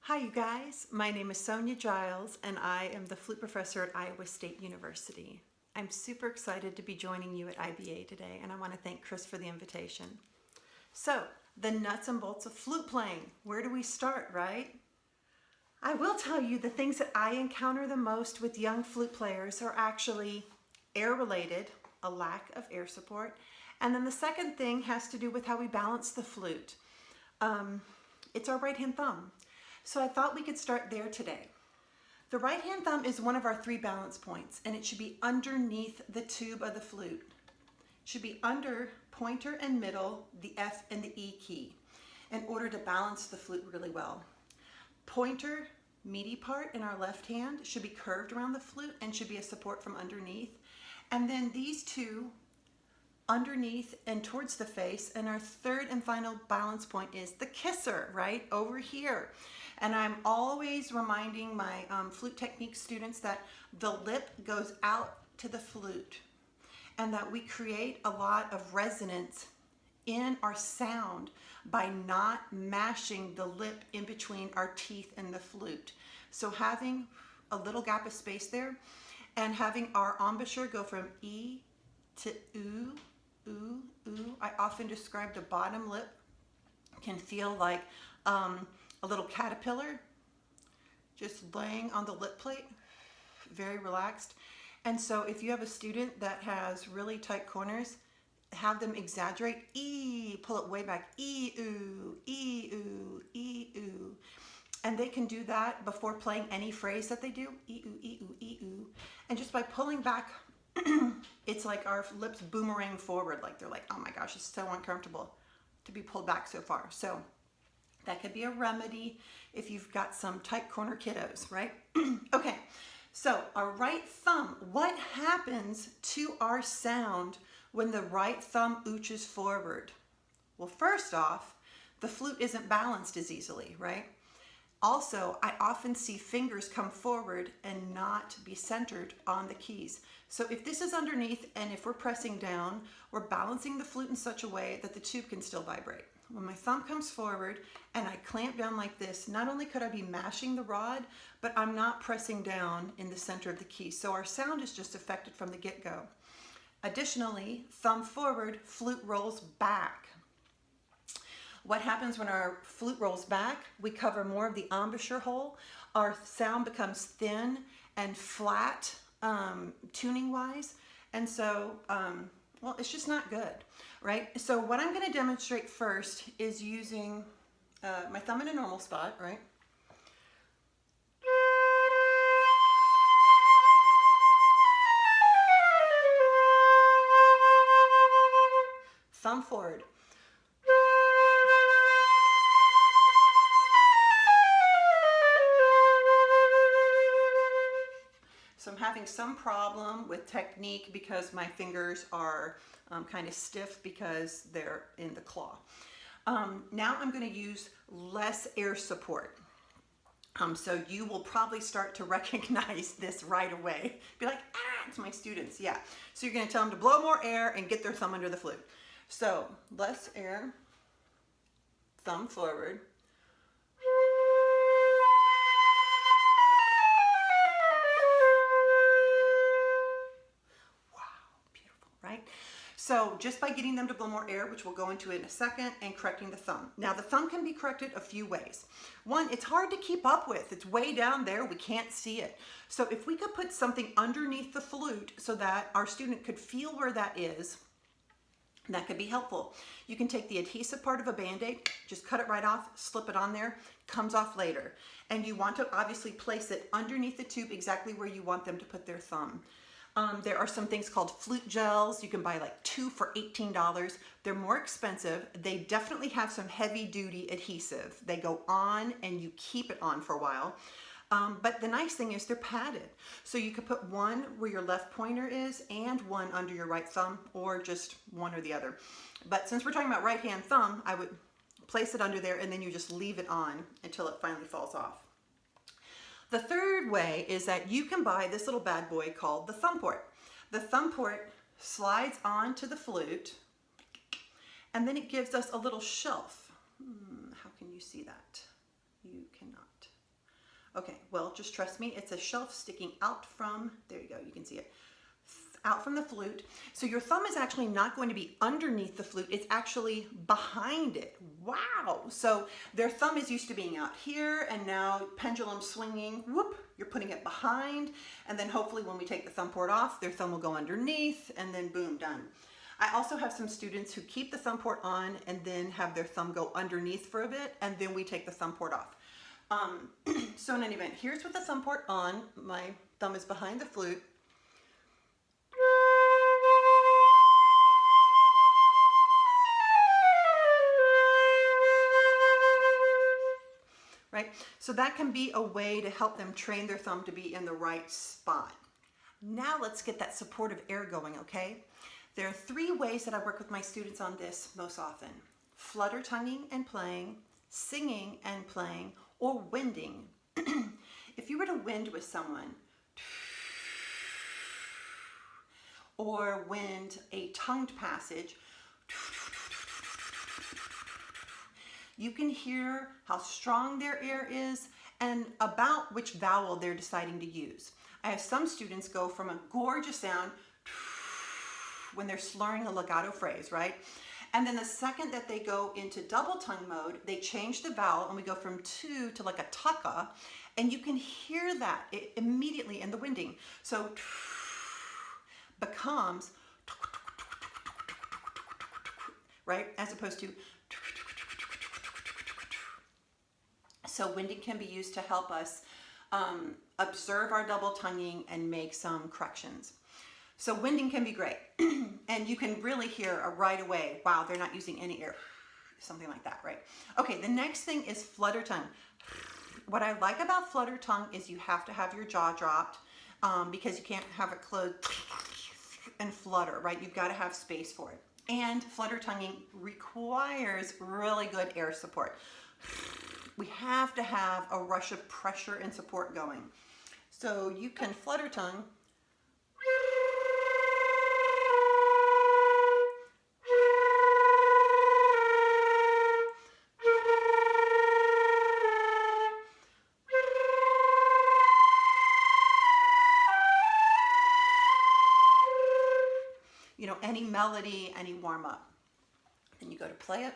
Hi you guys, my name is Sonja Giles and I am the flute professor at Iowa State University. I'm super excited to be joining you at IBA today and I want to thank Chris for the invitation. So, the nuts and bolts of flute playing. Where do we start, right? I will tell you the things that I encounter the most with young flute players are actually air related, a lack of air support, and then the second thing has to do with how we balance the flute. It's our right hand thumb. So I thought we could start there today. The right hand thumb is one of our 3 balance points and it should be underneath the tube of the flute. It should be under pointer and middle, the F and the E key, in order to balance the flute really well. Pointer, meaty part in our left hand, should be curved around the flute and should be a support from underneath. And then these two underneath and towards the face, and our third and final balance point is the kisser, right over here. And I'm always reminding my flute technique students that the lip goes out to the flute and that we create a lot of resonance in our sound by not mashing the lip in between our teeth and the flute. So having a little gap of space there and having our embouchure go from E to oo, oo, oo. I often describe the bottom lip can feel like a little caterpillar just laying on the lip plate, very relaxed. And so if you have a student that has really tight corners, have them exaggerate E, pull it way back, E, oo, E, oo, E, oo. And they can do that before playing any phrase that they do, E, oo, E, oo, E, oo. And just by pulling back, it's like our lips boomerang forward, like they're like, oh my gosh, it's so uncomfortable to be pulled back so far. So that could be a remedy if you've got some tight corner kiddos, right? Okay, so our right thumb, what happens to our sound when the right thumb ooches forward? Well, first off, the flute isn't balanced as easily, right? Also, I often see fingers come forward and not be centered on the keys. So if this is underneath and if we're pressing down, we're balancing the flute in such a way that the tube can still vibrate. When my thumb comes forward and I clamp down like this, not only could I be mashing the rod, but I'm not pressing down in the center of the key. So our sound is just affected from the get-go. Additionally, thumb forward, flute rolls back. What happens when our flute rolls back? We cover more of the embouchure hole. Our sound becomes thin and flat, tuning wise. And so, well, it's just not good, right? So what I'm gonna demonstrate first is using my thumb in a normal spot, right? Thumb forward. So I'm having some problem with technique because my fingers are kind of stiff because they're in the claw. Now I'm going to use less air support. So you will probably start to recognize this right away. Be like, ah, it's my students. Yeah. So you're going to tell them to blow more air and get their thumb under the flute. So less air, thumb forward. So just by getting them to blow more air, which we'll go into in a second, and correcting the thumb. Now the thumb can be corrected a few ways. One, it's hard to keep up with. It's way down there, we can't see it. So if we could put something underneath the flute so that our student could feel where that is, that could be helpful. You can take the adhesive part of a Band-Aid, just cut it right off, slip it on there, comes off later. And you want to obviously place it underneath the tube exactly where you want them to put their thumb. There are some things called flute gels. You can buy like 2 for $18. They're more expensive. They definitely have some heavy duty adhesive. They go on and you keep it on for a while. But the nice thing is they're padded. So you could put one where your left pointer is and one under your right thumb, or just one or the other. But since we're talking about right hand thumb, I would place it under there and then you just leave it on until it finally falls off. The third way is that you can buy this little bad boy called the thumb port. The thumb port slides onto the flute and then it gives us a little shelf. How can you see that? You cannot. Okay, well, just trust me. It's a shelf sticking out from, there you go, you can see it, out from the flute. So your thumb is actually not going to be underneath the flute. It's actually behind it. Wow. So their thumb is used to being out here, and now pendulum swinging, whoop, you're putting it behind. And then hopefully when we take the thumb port off, their thumb will go underneath, and then boom, done. I also have some students who keep the thumb port on and then have their thumb go underneath for a bit, and then we take the thumb port off. So in any event, here's with the thumb port on. My thumb is behind the flute. Right? So that can be a way to help them train their thumb to be in the right spot. Now let's get that supportive air going, okay? There are 3 ways that I work with my students on this most often. Flutter tonguing and playing, singing and playing, or winding. If you were to wind with someone, or wind a tongued passage, you can hear how strong their air is and about which vowel they're deciding to use. I have some students go from a gorgeous sound when they're slurring a legato phrase, right? And then the second that they go into double tongue mode, they change the vowel and we go from tu to like a tucka, and you can hear that immediately in the winding. So becomes, right? As opposed to, so winding can be used to help us observe our double tonguing and make some corrections. So winding can be great. And you can really hear right away, wow, they're not using any air. Something like that, right? Okay, the next thing is flutter tongue. What I like about flutter tongue is you have to have your jaw dropped because you can't have it closed and flutter, right? You've got to have space for it. And flutter tonguing requires really good air support. We have to have a rush of pressure and support going. So you can flutter tongue. You know, any melody, any warm up. Then you go to play it.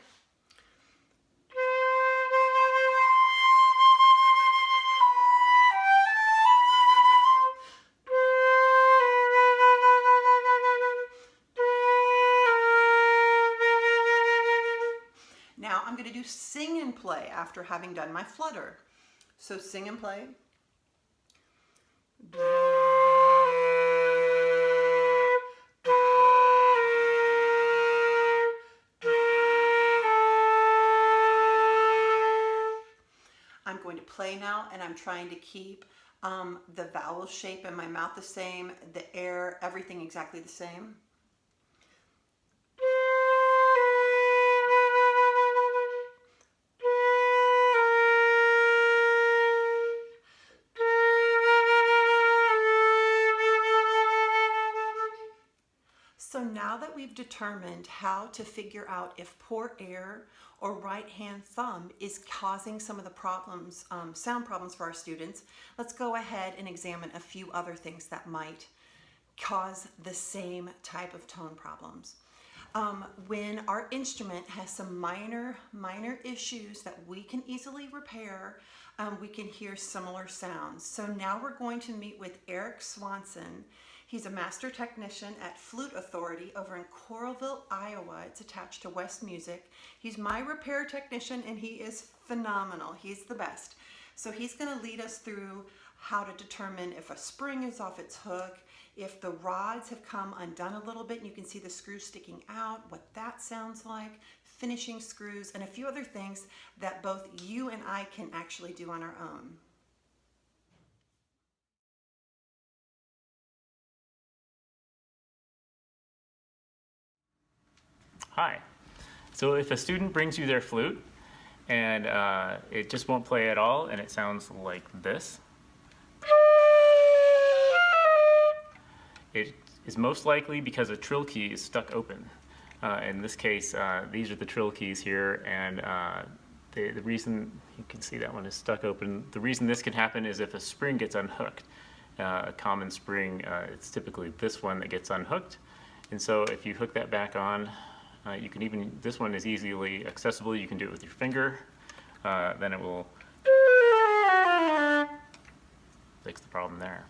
Now I'm going to do sing and play after having done my flutter. So sing and play. I'm going to play now, and I'm trying to keep the vowel shape in my mouth the same, the air, everything exactly the same. So now that we've determined how to figure out if poor air or right hand thumb is causing some of the problems, sound problems for our students, let's go ahead and examine a few other things that might cause the same type of tone problems. When our instrument has some minor issues that we can easily repair, we can hear similar sounds. So now we're going to meet with Eric Swanson. He's a master technician at Flute Authority over in Coralville, Iowa. It's attached to West Music. He's my repair technician, and he is phenomenal. He's the best. So he's going to lead us through how to determine if a spring is off its hook, if the rods have come undone a little bit and you can see the screws sticking out, what that sounds like, finishing screws, and a few other things that both you and I can actually do on our own. Hi. So if a student brings you their flute and it just won't play at all and it sounds like this, it is most likely because a trill key is stuck open. In this case, these are the trill keys here, and the reason, you can see that one is stuck open, the reason this can happen is if a spring gets unhooked. A common spring, it's typically this one that gets unhooked. And so if you hook that back on, you can even, this one is easily accessible. You can do it with your finger. Then it will fix the problem there.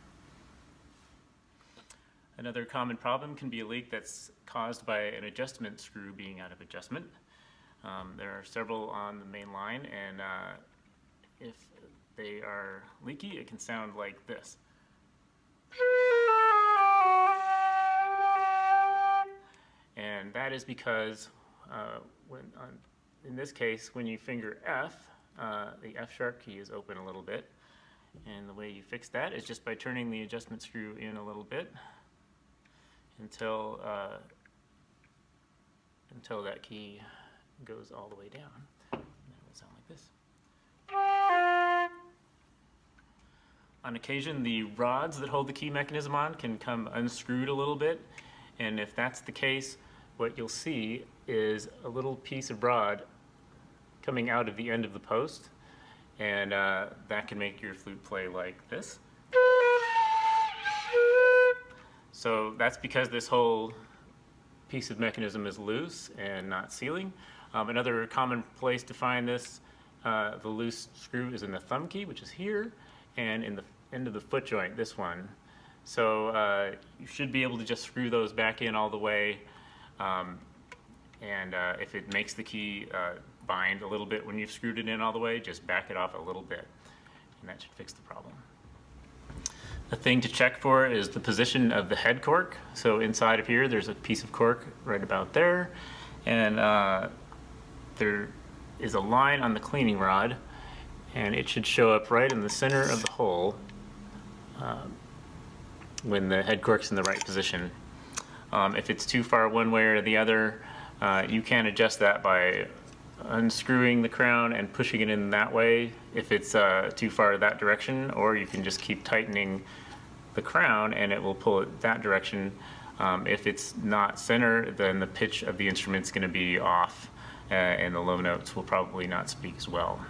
Another common problem can be a leak that's caused by an adjustment screw being out of adjustment. There are several on the main line, and if they are leaky, it can sound like this. And that is because in this case, when you finger F, the F sharp key is open a little bit. And the way you fix that is just by turning the adjustment screw in a little bit until that key goes all the way down. And it will sound like this. On occasion, the rods that hold the key mechanism on can come unscrewed a little bit. And if that's the case, what you'll see is a little piece of rod coming out of the end of the post. And that can make your flute play like this. So that's because this whole piece of mechanism is loose and not sealing. Another common place to find this, the loose screw, is in the thumb key, which is here, and in the end of the foot joint, this one. So you should be able to just screw those back in all the way. If it makes the key bind a little bit when you've screwed it in all the way, just back it off a little bit, and that should fix the problem. The thing to check for is the position of the head cork. So inside of here, there's a piece of cork right about there, and there is a line on the cleaning rod, and it should show up right in the center of the hole when the head cork's in the right position. If it's too far one way or the other, you can adjust that by unscrewing the crown and pushing it in that way if it's too far that direction, or you can just keep tightening the crown and it will pull it that direction. If it's not center, then the pitch of the instrument's going to be off, and the low notes will probably not speak as well.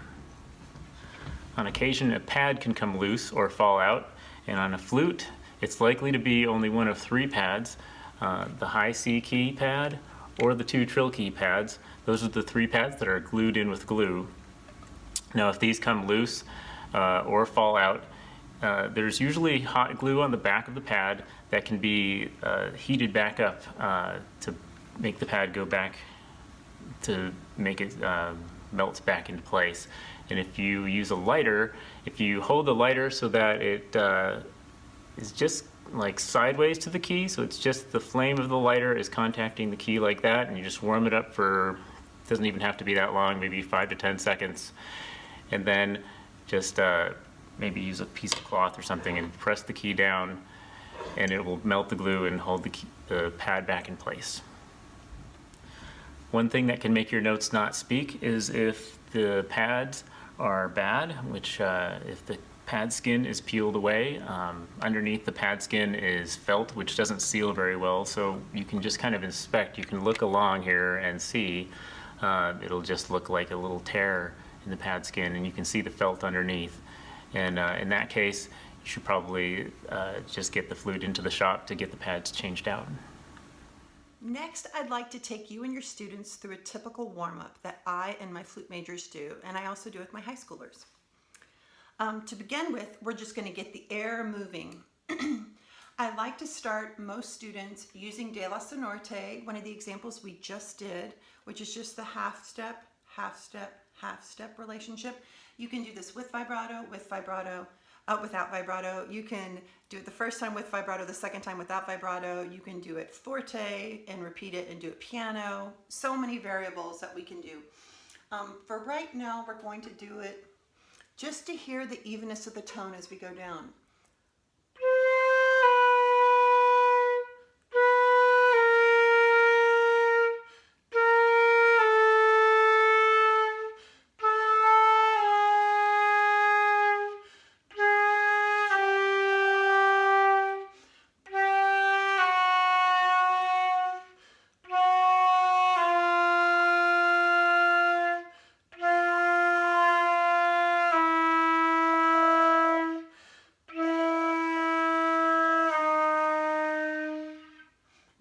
On occasion, a pad can come loose or fall out, and on a flute, it's likely to be only one of three pads, the high C key pad or the two trill key pads. Those are the three pads that are glued in with glue. Now, if these come loose or fall out, there's usually hot glue on the back of the pad that can be heated back up to make the pad go back, to make it melt back into place. And if you use a lighter, if you hold the lighter so that it is just like sideways to the key, so it's just the flame of the lighter is contacting the key like that, and you just warm it up for, doesn't even have to be that long, maybe 5 to 10 seconds, and then just maybe use a piece of cloth or something and press the key down, and it will melt the glue and hold the pad back in place. One thing that can make your notes not speak is if the pads are bad, which if the pad skin is peeled away. Underneath the pad skin is felt, which doesn't seal very well, so you can just kind of inspect. You can look along here and see it'll just look like a little tear in the pad skin, and you can see the felt underneath. And in that case, you should probably just get the flute into the shop to get the pads changed out. Next, I'd like to take you and your students through a typical warm-up that I and my flute majors do, and I also do with my high schoolers. To begin with, we're just going to get the air moving. I like to start most students using De La Sonorte, one of the examples we just did, which is just the half step, half step, half step relationship. You can do this with vibrato, without vibrato. You can do it the first time with vibrato, the second time without vibrato. You can do it forte and repeat it and do it piano. So many variables that we can do. For right now, we're going to do it just to hear the evenness of the tone as we go down.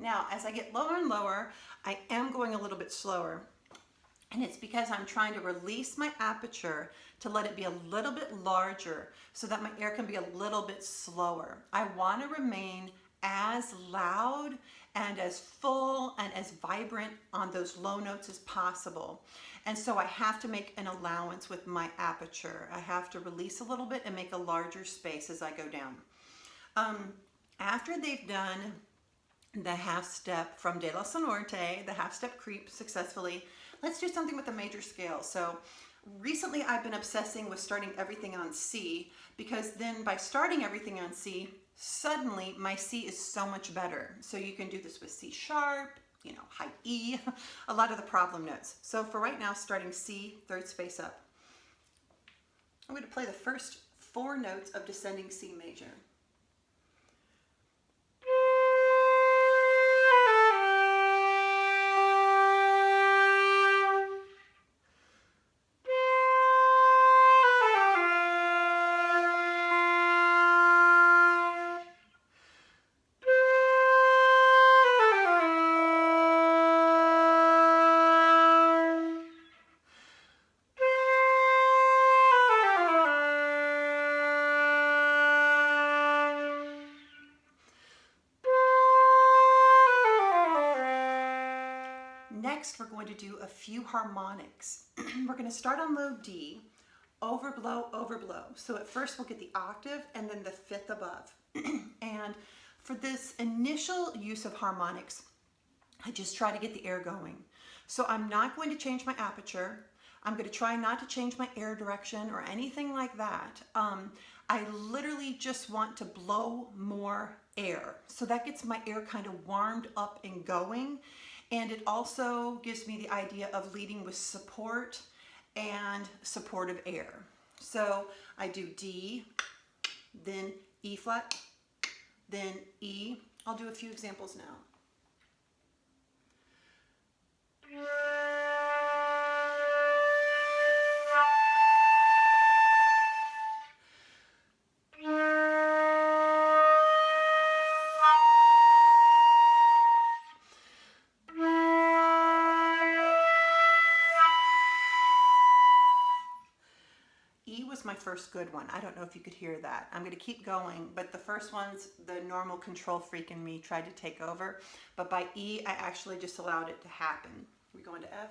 Now, as I get lower and lower, I am going a little bit slower. And it's because I'm trying to release my aperture to let it be a little bit larger so that my air can be a little bit slower. I want to remain as loud and as full and as vibrant on those low notes as possible. And so I have to make an allowance with my aperture. I have to release a little bit and make a larger space as I go down. After they've done the half step from De La Sonorte, the half step creep successfully, let's do something with a major scale. So recently I've been obsessing with starting everything on C, because then by starting everything on C, suddenly my C is so much better. So you can do this with C sharp, you know, high E, a lot of the problem notes. So for right now, starting C, third space up. I'm going to play the first 4 notes of descending C major. Next, we're going to do a few harmonics. We're going to start on low D, overblow, overblow. So at first we'll get the octave and then the 5th above. And for this initial use of harmonics, I just try to get the air going. So I'm not going to change my aperture. I'm going to try not to change my air direction or anything like that. I literally just want to blow more air. So that gets my air kind of warmed up and going. And it also gives me the idea of leading with support and supportive air. So I do D, then E flat, then E. I'll do a few examples now. My first good one. I don't know if you could hear that. I'm going to keep going, but the first one's the normal control freak in me tried to take over, but by E I actually just allowed it to happen. We go into F.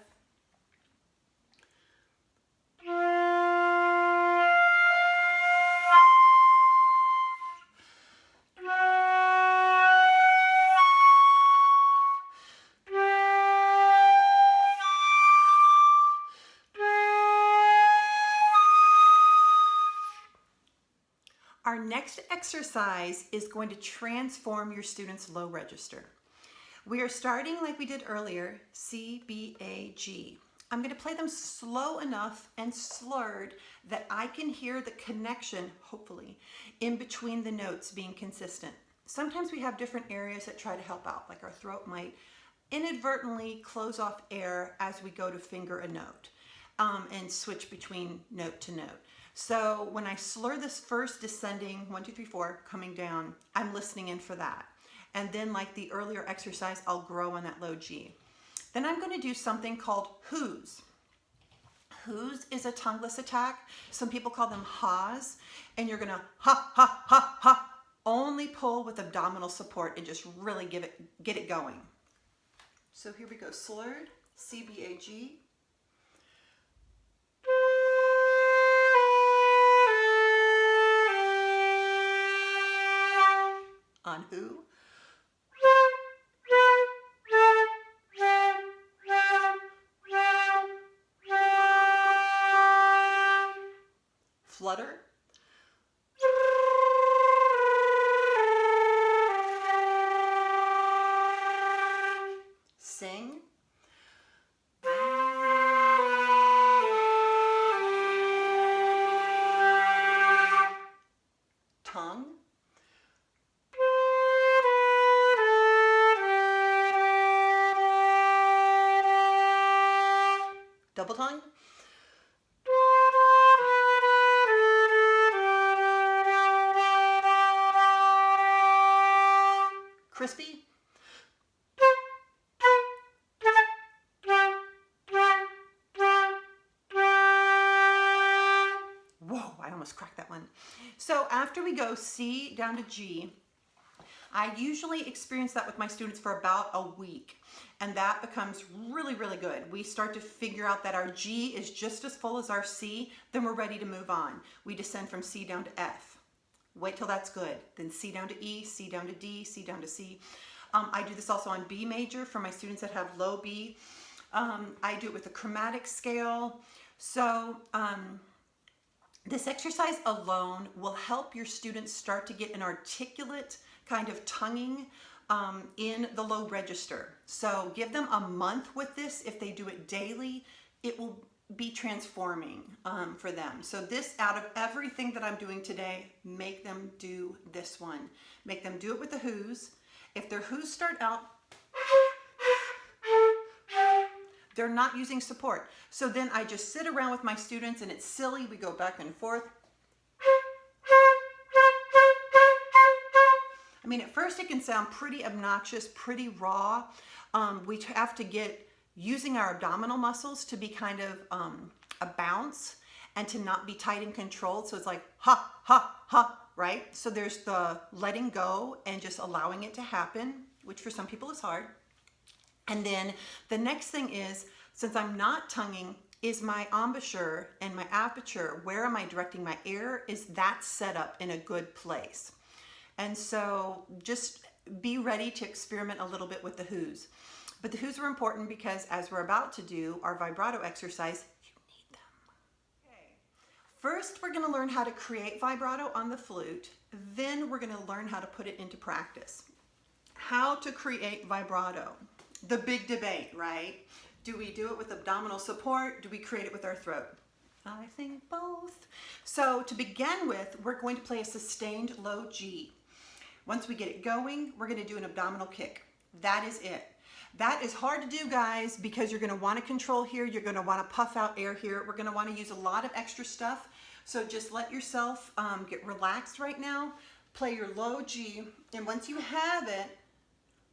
Our next exercise is going to transform your students' low register. We are starting like we did earlier, C, B, A, G. I'm going to play them slow enough and slurred that I can hear the connection, hopefully, in between the notes being consistent. Sometimes we have different areas that try to help out, like our throat might inadvertently close off air as we go to finger a note and switch between note to note. So when I slur this first descending 1, 2, 3, 4 coming down, I'm listening in for that. And then like the earlier exercise, I'll grow on that low G. Then I'm going to do something called whoos. Whoos is a tongueless attack. Some people call them ha's. And you're going to ha, ha, ha, ha. Only pull with abdominal support and just really get it going. So here we go, slurred, C, B, A, G. On who? Flutter. Sing. Tongue. Double tongue. Crispy. almost cracked that one. So after we go C down to G, I usually experience that with my students for about a week, and that becomes really, really good. We start to figure out that our G is just as full as our C, then we're ready to move on. We descend from C down to F. Wait till that's good. Then C down to E, C down to D, C down to C. I do this also on B major for my students that have low B. I do it with a chromatic scale. So this exercise alone will help your students start to get an articulate kind of tonguing in the low register. So give them a month with this. If they do it daily, it will be transforming for them. So this, out of everything that I'm doing today, make them do this one. Make them do it with the who's. If their who's start out, they're not using support. So then I just sit around with my students and it's silly. We go back and forth. I mean, at first it can sound pretty obnoxious, pretty raw. We have to get using our abdominal muscles to be kind of a bounce and to not be tight and controlled. So it's like, ha, ha, ha, right? So there's the letting go and just allowing it to happen, which for some people is hard. And then the next thing is, since I'm not tonguing, is my embouchure and my aperture, where am I directing my air? Is that set up in a good place? And so just be ready to experiment a little bit with the who's. But the who's are important because as we're about to do our vibrato exercise, you need them. Okay. First, we're gonna learn how to create vibrato on the flute. Then we're gonna learn how to put it into practice. How to create vibrato. The big debate, right? Do we do it with abdominal support? Do we create it with our throat? I think both. So to begin with, we're going to play a sustained low G. Once we get it going, we're going to do an abdominal kick. That is it. That is hard to do, guys, because you're going to want to control here. You're going to want to puff out air here. We're going to want to use a lot of extra stuff. So just let yourself get relaxed right now. Play your low G. And once you have it,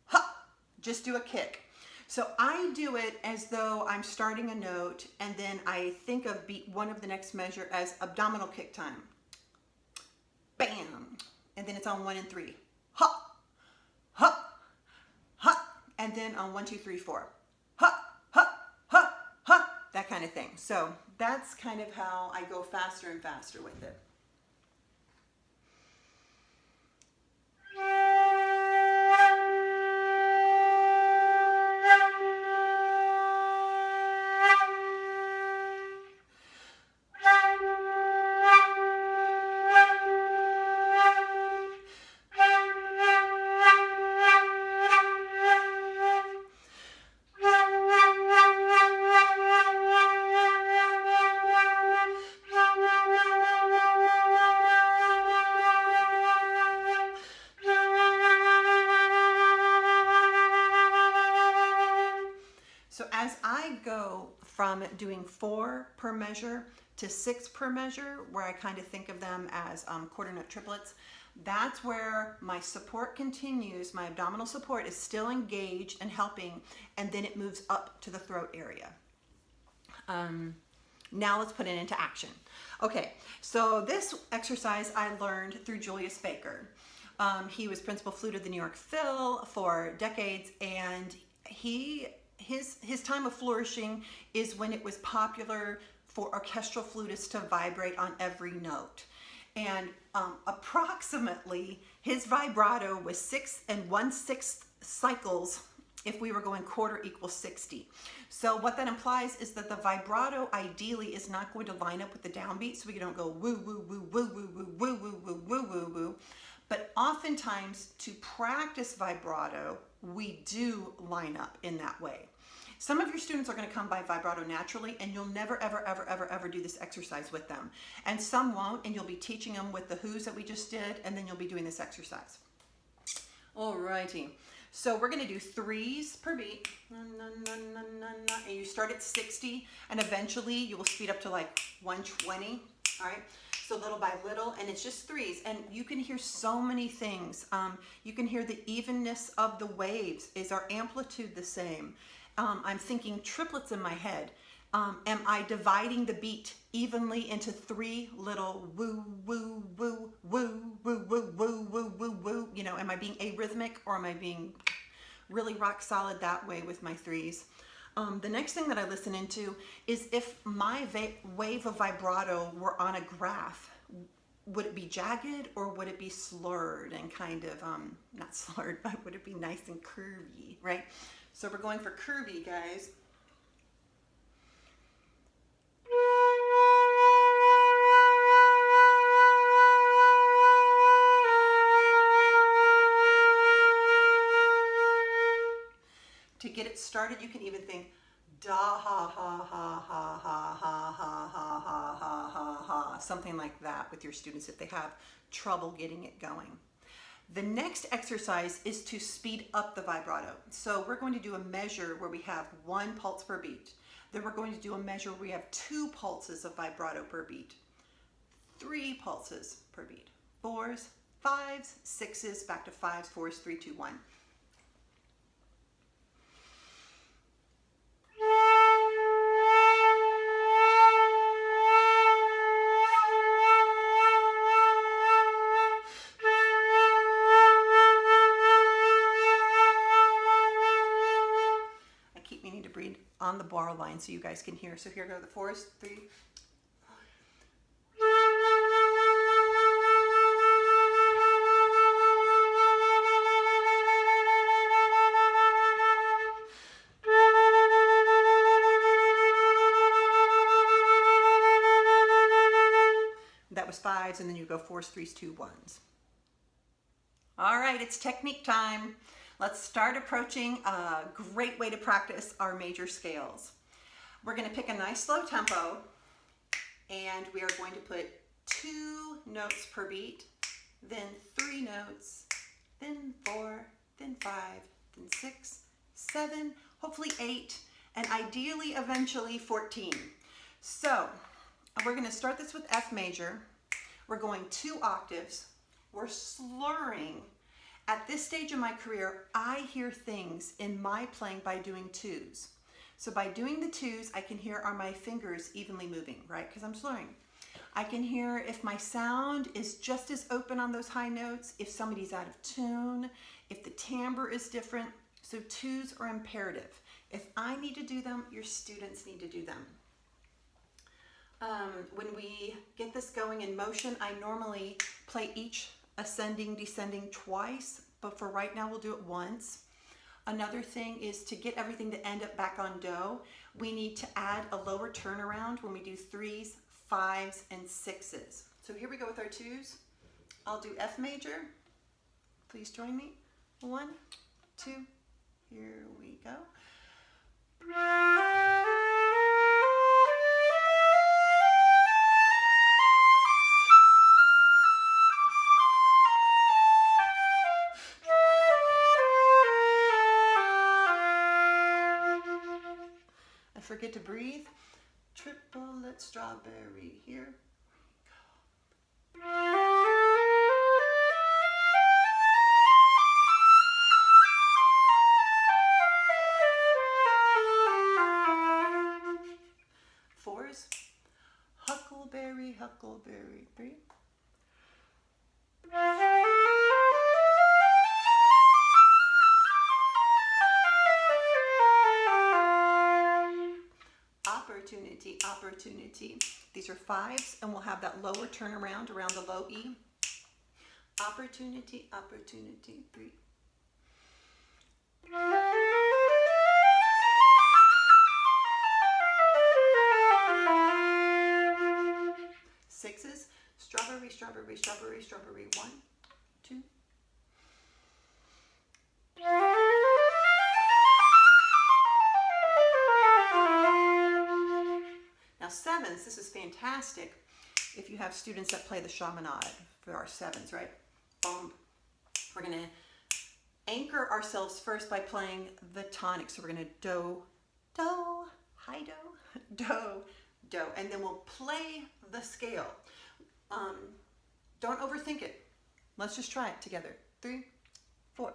ha, just do a kick. So I do it as though I'm starting a note, and then I think of beat one of the next measure as abdominal kick time. Bam. And then it's on 1 and 3. Ha, ha, ha. And then on 1, 2, 3, 4. Ha, ha, ha, ha. That kind of thing. So that's kind of how I go faster and faster with it. So as I go from doing 4 per measure to 6 per measure, where I kind of think of them as quarter note triplets, that's where my support continues. My abdominal support is still engaged and helping, and then it moves up to the throat area. Now let's put it into action. Okay, so this exercise I learned through Julius Baker. He was principal flute of the New York Phil for decades, and his time of flourishing is when it was popular for orchestral flutists to vibrate on every note. And approximately his vibrato was 6 1/6 cycles if we were going quarter equals 60. So what that implies is that the vibrato ideally is not going to line up with the downbeat, so we don't go woo woo woo woo woo woo woo woo woo woo woo woo. But oftentimes to practice vibrato, we do line up in that way. Some of your students are going to come by vibrato naturally, and you'll never, ever, ever, ever, ever do this exercise with them. And some won't, and you'll be teaching them with the who's that we just did, and then you'll be doing this exercise. Alrighty. So we're going to do 3s per beat. And you start at 60, and eventually you will speed up to like 120. All right. So little by little, and it's just 3s, and you can hear so many things. You can hear the evenness of the waves. Is our amplitude the same? I'm thinking triplets in my head. Am I dividing the beat evenly into 3 little woo, woo, woo, woo, woo, woo, woo, woo, woo, woo? You know, am I being arrhythmic, or am I being really rock solid that way with my 3s? The next thing that I listen into is if my wave of vibrato were on a graph, would it be jagged or would it be slurred and kind of, not slurred, but would it be nice and curvy, right? So we're going for curvy, guys. To get it started, you can even think da ha ha ha ha ha ha ha ha ha ha ha ha, something like that with your students if they have trouble getting it going. The next exercise is to speed up the vibrato. So we're going to do a measure where we have 1 pulse per beat. Then we're going to do a measure where we have 2 pulses of vibrato per beat, 3 pulses per beat, 4s, 5s, 6s, back to 5s, 4s, 3, 2, 1. On the bar line so you guys can hear. So here go the 4s, 3. That was 5s, and then you go 4s, 3s, 2, 1s. All right, it's technique time. Let's start approaching a great way to practice our major scales. We're going to pick a nice slow tempo, and we are going to put 2 notes per beat, then 3 notes, then 4, then 5, then 6, 7, hopefully 8, and ideally eventually 14. So we're going to start this with F major. We're going 2 octaves. We're slurring. At this stage in my career, I hear things in my playing by doing 2s. So by doing the 2s, I can hear are my fingers evenly moving, right? Because I'm slurring. I can hear if my sound is just as open on those high notes, if somebody's out of tune, if the timbre is different. So 2s are imperative. If I need to do them, your students need to do them. When we get this going in motion, I normally play each ascending, descending twice, but for right now we'll do it once. Another thing is to get everything to end up back on do, we need to add a lower turnaround when we do 3s, 5s, and 6s. So here we go with our 2s. I'll do F major. Please join me. 1, 2, here we go. Forget to breathe. Triplet strawberry. Here we go. 4s. Huckleberry, huckleberry. 3. Opportunity, opportunity. These are 5s, and we'll have that lower turnaround around the low E. Opportunity, opportunity. 3. 6s. Strawberry, strawberry, strawberry, strawberry. 1, 2. Now 7s, this is fantastic if you have students that play the chaminade for our 7s, right? Boom. We're going to anchor ourselves first by playing the tonic. So we're going to do, do, high do, do, do, and then we'll play the scale. Don't overthink it. Let's just try it together. 3, 4.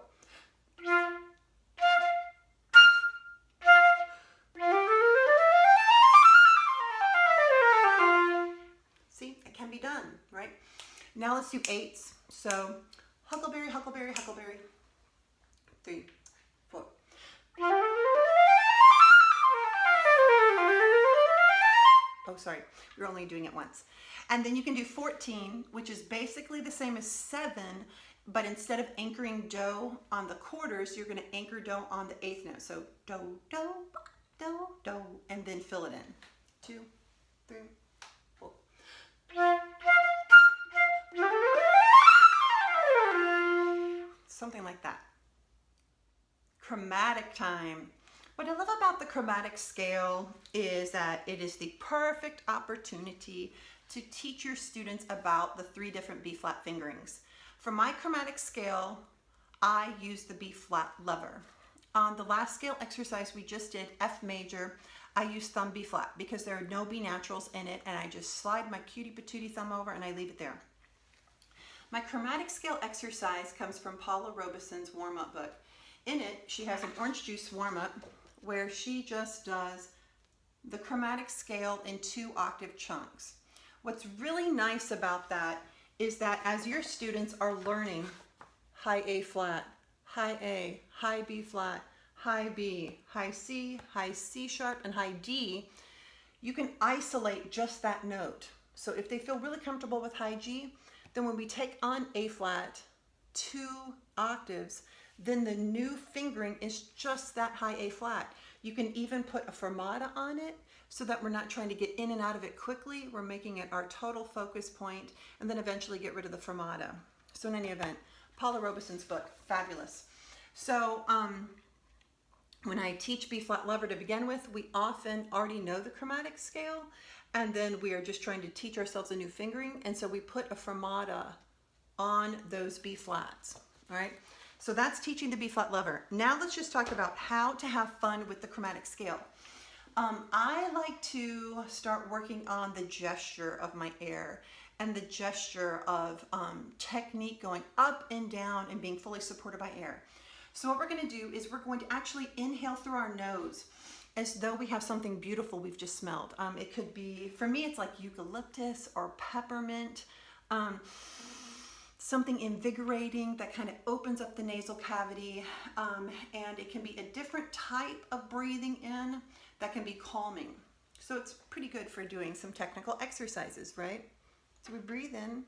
let's do eights. So huckleberry, huckleberry, huckleberry. 3, 4. Oh, sorry, we're only doing it once. And then you can do 14, which is basically the same as 7, but instead of anchoring do on the quarters, you're going to anchor do on the 8th note. So do, do, do, do, and then fill it in. 2, 3, 4. Something like that. Chromatic time. What I love about the chromatic scale is that it is the perfect opportunity to teach your students about the 3 different B flat fingerings. For my chromatic scale, I use the B flat lever. On the last scale exercise we just did, F major, I use thumb B flat because there are no B naturals in it, and I just slide my cutie patootie thumb over and I leave it there. My chromatic scale exercise comes from Paula Robeson's warm-up book. In it, she has an orange juice warm-up where she just does the chromatic scale in 2 octave chunks. What's really nice about that is that as your students are learning high A flat, high A, high B flat, high B, high C sharp, and high D, you can isolate just that note. So if they feel really comfortable with high G, then when we take on A flat 2 octaves, then the new fingering is just that high A flat. You can even put a fermata on it so that we're not trying to get in and out of it quickly. We're making it our total focus point, and then eventually get rid of the fermata. So in any event, Paula Robeson's book, fabulous. So when I teach B flat lever to begin with, we often already know the chromatic scale, and then we are just trying to teach ourselves a new fingering, and so we put a fermata on those B flats, all right? So that's teaching the B flat lever. Now let's just talk about how to have fun with the chromatic scale. I like to start working on the gesture of my air and the gesture of technique going up and down and being fully supported by air. So what we're going to do is we're going to actually inhale through our nose as though we have something beautiful we've just smelled. It could be, for me, it's like eucalyptus or peppermint. Something invigorating that kind of opens up the nasal cavity, and it can be a different type of breathing in that can be calming. So it's pretty good for doing some technical exercises, right? So we breathe in.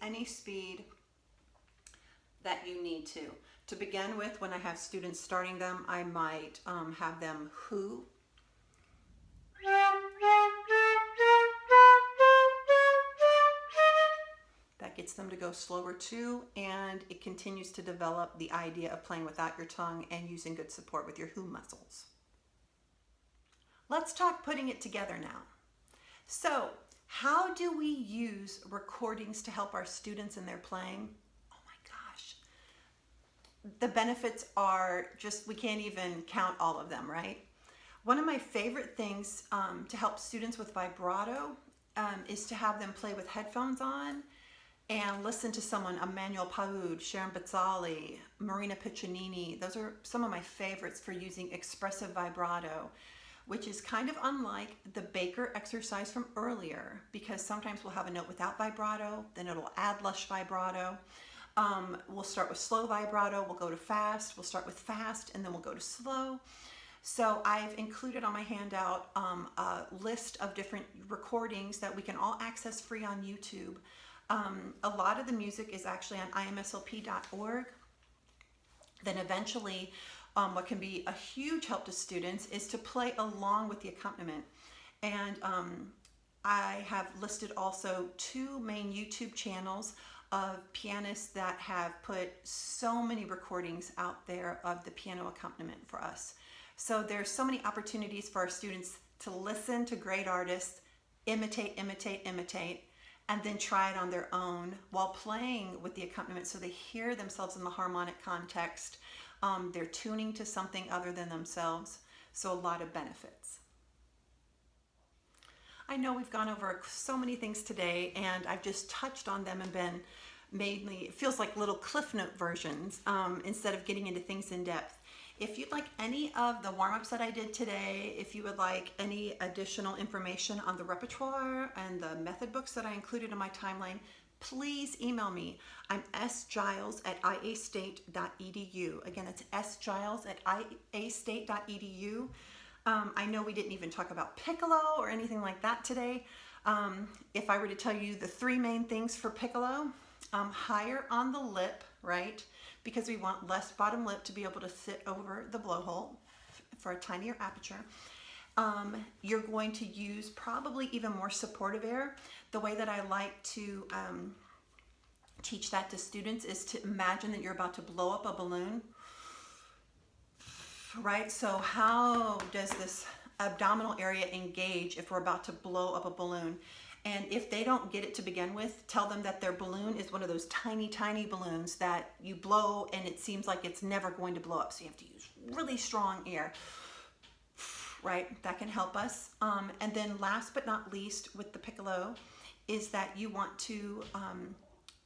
Any speed that you need to. To begin with, when I have students starting them, I might have them who. That gets them to go slower too, and it continues to develop the idea of playing without your tongue and using good support with your who muscles. Let's talk putting it together now. So, how do we use recordings to help our students in their playing? Oh my gosh. The benefits are just, we can't even count all of them, right? One of my favorite things to help students with vibrato is to have them play with headphones on and listen to someone, Emmanuel Paoud, Sharon Bazzali, Marina Piccinini. Those are some of my favorites for using expressive vibrato, which is kind of unlike the Baker exercise from earlier, because sometimes we'll have a note without vibrato, then it'll add lush vibrato. We'll start with slow vibrato, we'll go to fast, we'll start with fast, and then we'll go to slow. So I've included on my handout a list of different recordings that we can all access free on YouTube. A lot of the music is actually on imslp.org. Then eventually, what can be a huge help to students is to play along with the accompaniment. And I have listed also 2 main YouTube channels of pianists that have put so many recordings out there of the piano accompaniment for us. So there's so many opportunities for our students to listen to great artists, imitate, imitate, imitate, and then try it on their own while playing with the accompaniment so they hear themselves in the harmonic context. They're tuning to something other than themselves, so a lot of benefits. I know we've gone over so many things today, and I've just touched on them and been mainly, it feels like little Cliff Note versions instead of getting into things in depth. If you'd like any of the warm-ups that I did today, if you would like any additional information on the repertoire and the method books that I included in my timeline, please email me. I'm sgiles@iastate.edu. Again, it's sgiles@iastate.edu. I know we didn't even talk about piccolo or anything like that today. If I were to tell you the three main things for piccolo, higher on the lip, right? Because we want less bottom lip to be able to sit over the blowhole for a tinier aperture. You're going to use probably even more supportive air. The way that I like to teach that to students is to imagine that you're about to blow up a balloon, right? So how does this abdominal area engage if we're about to blow up a balloon? And if they don't get it to begin with, tell them that their balloon is one of those tiny, tiny balloons that you blow and it seems like it's never going to blow up. So you have to use really strong air, right? That can help us. And then last but not least with the piccolo is that you want to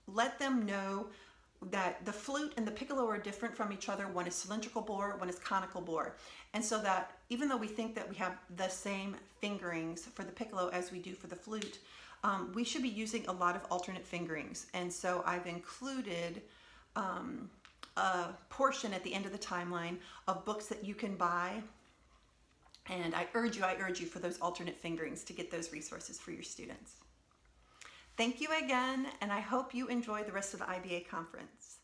let them know that the flute and the piccolo are different from each other. One is cylindrical bore, one is conical bore. And so that even though we think that we have the same fingerings for the piccolo as we do for the flute, we should be using a lot of alternate fingerings. And so I've included a portion at the end of the timeline of books that you can buy. And I urge you for those alternate fingerings to get those resources for your students. Thank you again, and I hope you enjoy the rest of the IBA conference.